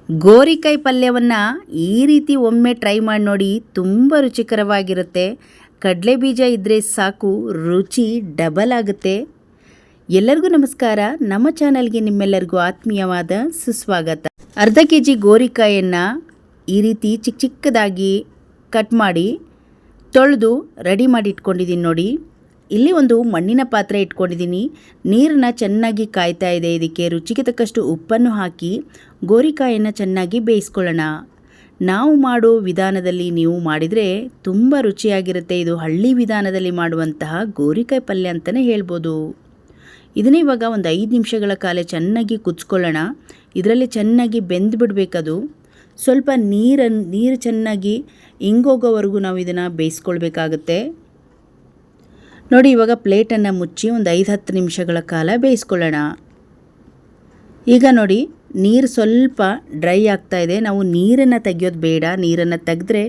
ಗೋರಿಕಾಯಿ ಪಲ್ಯವನ್ನು ಈ ರೀತಿ ಒಮ್ಮೆ ಟ್ರೈ ಮಾಡಿ ನೋಡಿ, ತುಂಬ ರುಚಿಕರವಾಗಿರುತ್ತೆ. ಕಡಲೆ ಬೀಜ ಇದ್ದರೆ ಸಾಕು, ರುಚಿ ಡಬಲ್ ಆಗುತ್ತೆ. ಎಲ್ಲರಿಗೂ ನಮಸ್ಕಾರ. ನಮ್ಮ ಚಾನಲ್ಗೆ ನಿಮ್ಮೆಲ್ಲರಿಗೂ ಆತ್ಮೀಯವಾದ ಸುಸ್ವಾಗತ. ಅರ್ಧ ಕೆಜಿ ಗೋರಿಕಾಯನ್ನು ಈ ರೀತಿ ಚಿಕ್ಕ ಚಿಕ್ಕದಾಗಿ ಕಟ್ ಮಾಡಿ ತೊಳೆದು ರೆಡಿ ಮಾಡಿ ಇಟ್ಕೊಂಡಿದ್ದೀನಿ ನೋಡಿ. ಇಲ್ಲಿ ಒಂದು ಮಣ್ಣಿನ ಪಾತ್ರೆ ಇಟ್ಕೊಂಡಿದ್ದೀನಿ. ನೀರನ್ನು ಚೆನ್ನಾಗಿ ಕಾಯ್ತಾ ಇದೆ. ಇದಕ್ಕೆ ರುಚಿಗೆ ತಕ್ಕಷ್ಟು ಉಪ್ಪನ್ನು ಹಾಕಿ ಗೋರಿಕಾಯನ್ನು ಚೆನ್ನಾಗಿ ಬೇಯಿಸ್ಕೊಳ್ಳೋಣ. ನಾವು ಮಾಡೋ ವಿಧಾನದಲ್ಲಿ ನೀವು ಮಾಡಿದರೆ ತುಂಬ ರುಚಿಯಾಗಿರುತ್ತೆ. ಇದು ಹಳ್ಳಿ ವಿಧಾನದಲ್ಲಿ ಮಾಡುವಂತಹ ಗೋರಿಕಾಯಿ ಪಲ್ಯ ಅಂತಲೇ ಹೇಳ್ಬೋದು. ಇದನ್ನೇ ಇವಾಗ ಒಂದು 5 ನಿಮಿಷಗಳ ಕಾಲ ಚೆನ್ನಾಗಿ ಕುದಿಸ್ಕೊಳ್ಳೋಣ. ಇದರಲ್ಲಿ ಚೆನ್ನಾಗಿ ಬೆಂದು ಬಿಡಬೇಕದು. ಸ್ವಲ್ಪ ನೀರು ಚೆನ್ನಾಗಿ ಇಂಗೋಗೋವರೆಗೂ ನಾವು ಇದನ್ನು ಬೇಯಿಸ್ಕೊಳ್ಬೇಕಾಗುತ್ತೆ ನೋಡಿ. ಇವಾಗ ಪ್ಲೇಟನ್ನು ಮುಚ್ಚಿ ಒಂದು 5-10 ನಿಮಿಷಗಳ ಕಾಲ ಬೇಯಿಸ್ಕೊಳ್ಳೋಣ. ಈಗ ನೋಡಿ, ನೀರು ಸ್ವಲ್ಪ ಡ್ರೈ ಆಗ್ತಾ ಇದೆ. ನಾವು ನೀರನ್ನು ತೆಗೆಯೋದು ಬೇಡ. ನೀರನ್ನು ತೆಗೆದ್ರೆ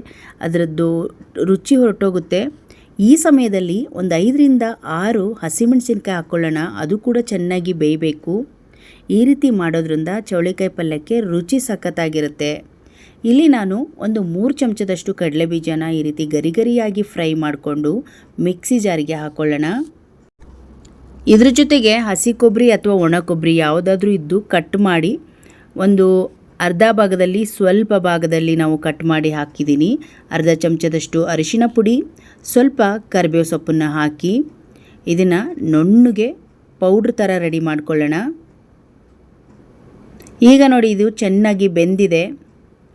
ಅದರದ್ದು ರುಚಿ ಹೊರಟೋಗುತ್ತೆ. ಈ ಸಮಯದಲ್ಲಿ ಒಂದು 5ರಿಂದ 6 ಹಸಿಮೆಣಸಿನ್ಕಾಯಿ ಹಾಕ್ಕೊಳ್ಳೋಣ. ಅದು ಕೂಡ ಚೆನ್ನಾಗಿ ಬೇಯಬೇಕು. ಈ ರೀತಿ ಮಾಡೋದ್ರಿಂದ ಚೌಳಿಕಾಯಿ ಪಲ್ಯಕ್ಕೆ ರುಚಿ ಸಖತ್ತಾಗಿರುತ್ತೆ. ಇಲ್ಲಿ ನಾನು ಒಂದು 3 ಚಮಚದಷ್ಟು ಕಡಲೆ ಬೀಜನ ಈ ರೀತಿ ಗರಿಗರಿಯಾಗಿ ಫ್ರೈ ಮಾಡಿಕೊಂಡು ಮಿಕ್ಸಿ ಜಾರಿಗೆ ಹಾಕ್ಕೊಳ್ಳೋಣ. ಇದ್ರ ಜೊತೆಗೆ ಹಸಿ ಕೊಬ್ಬರಿ ಅಥವಾ ಒಣ ಕೊಬ್ಬರಿ ಯಾವುದಾದ್ರೂ ಇದ್ದು ಕಟ್ ಮಾಡಿ ಒಂದು ಅರ್ಧ ಭಾಗದಲ್ಲಿ ಸ್ವಲ್ಪ ಭಾಗದಲ್ಲಿ ನಾವು ಕಟ್ ಮಾಡಿ ಹಾಕಿದ್ದೀನಿ. ಅರ್ಧ ಚಮಚದಷ್ಟು ಅರಿಶಿನ ಪುಡಿ, ಸ್ವಲ್ಪ ಕರಿಬೇವು ಸೊಪ್ಪನ್ನು ಹಾಕಿ ಇದನ್ನು ನುಣ್ಣಗೆ ಪೌಡ್ರ್ ಥರ ರೆಡಿ ಮಾಡ್ಕೊಳ್ಳೋಣ. ಈಗ ನೋಡಿ, ಇದು ಚೆನ್ನಾಗಿ ಬೆಂದಿದೆ.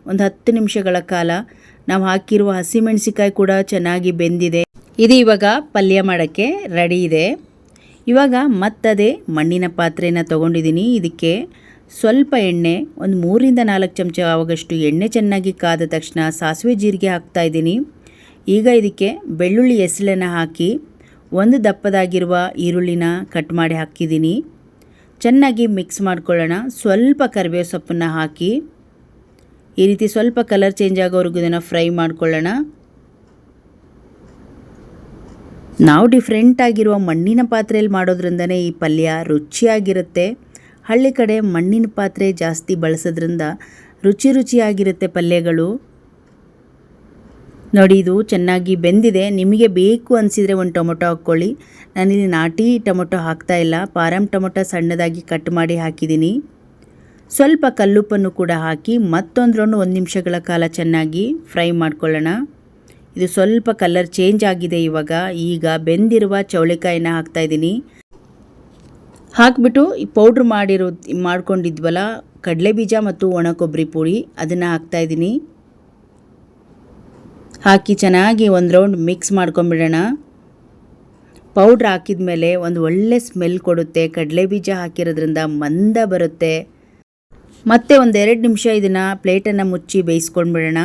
ಒಂದು 10 ನಿಮಿಷಗಳ ಕಾಲ ನಾವು ಹಾಕಿರುವ ಹಸಿಮೆಣಸಿಕಾಯಿ ಕೂಡ ಚೆನ್ನಾಗಿ ಬೆಂದಿದೆ. ಇದು ಇವಾಗ ಪಲ್ಯ ಮಾಡೋಕ್ಕೆ ರೆಡಿ ಇದೆ. ಇವಾಗ ಮತ್ತದೇ ಮಣ್ಣಿನ ಪಾತ್ರೆನ ತೊಗೊಂಡಿದ್ದೀನಿ. ಇದಕ್ಕೆ ಸ್ವಲ್ಪ ಎಣ್ಣೆ, ಒಂದು 3ರಿಂದ 4 ಚಮಚ ಆಗುವಷ್ಟು ಎಣ್ಣೆ ಚೆನ್ನಾಗಿ ಕಾದ ತಕ್ಷಣ ಸಾಸಿವೆ ಜೀರಿಗೆ ಹಾಕ್ತಾಯಿದ್ದೀನಿ. ಈಗ ಇದಕ್ಕೆ ಬೆಳ್ಳುಳ್ಳಿ ಎಸಳನ್ನು ಹಾಕಿ ಒಂದು ದಪ್ಪದಾಗಿರುವ ಈರುಳ್ಳಿನ ಕಟ್ ಮಾಡಿ ಹಾಕಿದ್ದೀನಿ. ಚೆನ್ನಾಗಿ ಮಿಕ್ಸ್ ಮಾಡ್ಕೊಳ್ಳೋಣ. ಸ್ವಲ್ಪ ಕರಿಬೇವು ಸೊಪ್ಪನ್ನು ಹಾಕಿ ಈ ರೀತಿ ಸ್ವಲ್ಪ ಕಲರ್ ಚೇಂಜ್ ಆಗೋವರೆಗೂ ಇದನ್ನು ಫ್ರೈ ಮಾಡ್ಕೊಳ್ಳೋಣ. ನಾವು ಡಿಫ್ರೆಂಟ್ ಆಗಿರುವ ಮಣ್ಣಿನ ಪಾತ್ರೆಯಲ್ಲಿ ಮಾಡೋದ್ರಿಂದನೇ ಈ ಪಲ್ಯ ರುಚಿಯಾಗಿರುತ್ತೆ. ಹಳ್ಳಿ ಕಡೆ ಮಣ್ಣಿನ ಪಾತ್ರೆ ಜಾಸ್ತಿ ಬಳಸೋದ್ರಿಂದ ರುಚಿಯಾಗಿರುತ್ತೆ ಪಲ್ಯಗಳು ನೋಡಿ. ಇದು ಚೆನ್ನಾಗಿ ಬೆಂದಿದೆ. ನಿಮಗೆ ಬೇಕು ಅನಿಸಿದರೆ ಒಂದು ಟೊಮೊಟೊ ಹಾಕ್ಕೊಳ್ಳಿ. ನಾನಿಲ್ಲಿ ನಾಟಿ ಟೊಮೊಟೊ ಹಾಕ್ತಾ ಇಲ್ಲ, ಪಾರಂ ಟೊಮೊಟೊ ಸಣ್ಣದಾಗಿ ಕಟ್ ಮಾಡಿ ಹಾಕಿದ್ದೀನಿ. ಸ್ವಲ್ಪ ಕಲ್ಲುಪ್ಪನ್ನು ಕೂಡ ಹಾಕಿ ಮತ್ತೊಂದು ರೌಂಡ್ 1 ನಿಮಿಷಗಳ ಕಾಲ ಚೆನ್ನಾಗಿ ಫ್ರೈ ಮಾಡ್ಕೊಳ್ಳೋಣ. ಇದು ಸ್ವಲ್ಪ ಕಲರ್ ಚೇಂಜ್ ಆಗಿದೆ. ಈಗ ಬೆಂದಿರುವ ಚೌಳಿಕಾಯಿನ ಹಾಕ್ತಾಯಿದ್ದೀನಿ. ಹಾಕಿಬಿಟ್ಟು ಈ ಪೌಡ್ರ್ ಮಾಡ್ಕೊಂಡಿದ್ವಲ್ಲ ಕಡಲೆ ಬೀಜ ಮತ್ತು ಒಣ ಕೊಬ್ಬರಿ ಪುಡಿ, ಅದನ್ನು ಹಾಕ್ತಾಯಿದ್ದೀನಿ. ಹಾಕಿ ಚೆನ್ನಾಗಿ ಒಂದು ರೌಂಡ್ ಮಿಕ್ಸ್ ಮಾಡ್ಕೊಂಬಿಡೋಣ. ಪೌಡ್ರ್ ಹಾಕಿದ ಮೇಲೆ ಒಂದು ಒಳ್ಳೆ ಸ್ಮೆಲ್ ಕೊಡುತ್ತೆ. ಕಡಲೆ ಬೀಜ ಹಾಕಿರೋದ್ರಿಂದ ಮಂದ ಬರುತ್ತೆ. ಮತ್ತೆ ಒಂದು 2 ನಿಮಿಷ ಇದನ್ನು ಪ್ಲೇಟನ್ನು ಮುಚ್ಚಿ ಬೇಯಿಸ್ಕೊಂಡ್ಬಿಡೋಣ.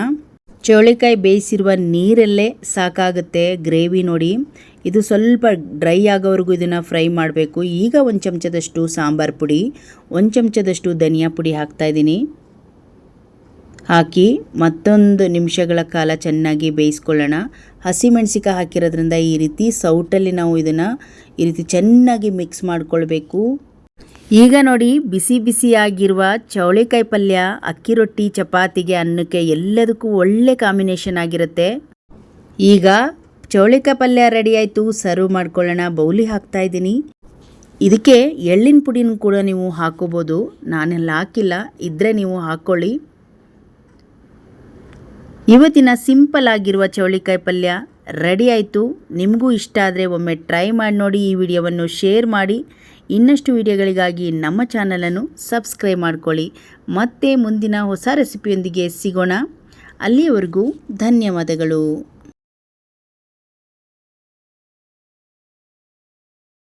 ಚೌಳಿಕಾಯಿ ಬೇಯಿಸಿರುವ ನೀರಲ್ಲೇ ಸಾಕಾಗುತ್ತೆ ಗ್ರೇವಿ ನೋಡಿ. ಇದು ಸ್ವಲ್ಪ ಡ್ರೈ ಆಗೋವರೆಗೂ ಇದನ್ನು ಫ್ರೈ ಮಾಡಬೇಕು. ಈಗ 1 ಚಮಚದಷ್ಟು ಸಾಂಬಾರು ಪುಡಿ, 1 ಚಮಚದಷ್ಟು ಧನಿಯಾ ಪುಡಿ ಹಾಕ್ತಾಯಿದ್ದೀನಿ. ಹಾಕಿ ಮತ್ತೊಂದು ನಿಮಿಷಗಳ ಕಾಲ ಚೆನ್ನಾಗಿ ಬೇಯಿಸ್ಕೊಳ್ಳೋಣ. ಹಸಿಮೆಣಸಿಕಾಯಿ ಹಾಕಿರೋದ್ರಿಂದ ಈ ರೀತಿ ಸೌಟಲ್ಲಿ ನಾವು ಇದನ್ನು ಈ ರೀತಿ ಚೆನ್ನಾಗಿ ಮಿಕ್ಸ್ ಮಾಡ್ಕೊಳ್ಬೇಕು. ಈಗ ನೋಡಿ, ಬಿಸಿ ಬಿಸಿಯಾಗಿರುವ ಚೌಳಿಕಾಯಿ ಪಲ್ಯ ಅಕ್ಕಿ ರೊಟ್ಟಿ, ಚಪಾತಿಗೆ, ಅನ್ನಕ್ಕೆ ಎಲ್ಲದಕ್ಕೂ ಒಳ್ಳೆ ಕಾಂಬಿನೇಷನ್ ಆಗಿರುತ್ತೆ. ಈಗ ಚೌಳಿಕಾಯಿ ಪಲ್ಯ ರೆಡಿ ಆಯಿತು. ಸರ್ವ್ ಮಾಡ್ಕೊಳ್ಳೋಣ. ಬೌಲಿಗೆ ಹಾಕ್ತಾಯಿದ್ದೀನಿ. ಇದಕ್ಕೆ ಎಳ್ಳಿನ ಪುಡಿನೂ ಕೂಡ ನೀವು ಹಾಕೋಬೋದು. ನಾನೆಲ್ಲ ಹಾಕಿಲ್ಲ, ಇದ್ದರೆ ನೀವು ಹಾಕ್ಕೊಳ್ಳಿ. ಇವತ್ತಿನ ಸಿಂಪಲ್ ಆಗಿರುವ ಚೌಳಿಕಾಯಿ ಪಲ್ಯ ರೆಡಿ ಆಯಿತು. ನಿಮಗೂ ಇಷ್ಟ ಆದರೆ ಒಮ್ಮೆ ಟ್ರೈ ಮಾಡಿ ನೋಡಿ. ಈ ವಿಡಿಯೋವನ್ನು ಶೇರ್ ಮಾಡಿ. ಇನ್ನಷ್ಟು ವಿಡಿಯೋಗಳಿಗಾಗಿ ನಮ್ಮ ಚಾನಲನ್ನು ಸಬ್ಸ್ಕ್ರೈಬ್ ಮಾಡ್ಕೊಳ್ಳಿ. ಮತ್ತೆ ಮುಂದಿನ ಹೊಸ ರೆಸಿಪಿಯೊಂದಿಗೆ ಸಿಗೋಣ. ಅಲ್ಲಿಯವರೆಗೂ ಧನ್ಯವಾದಗಳು.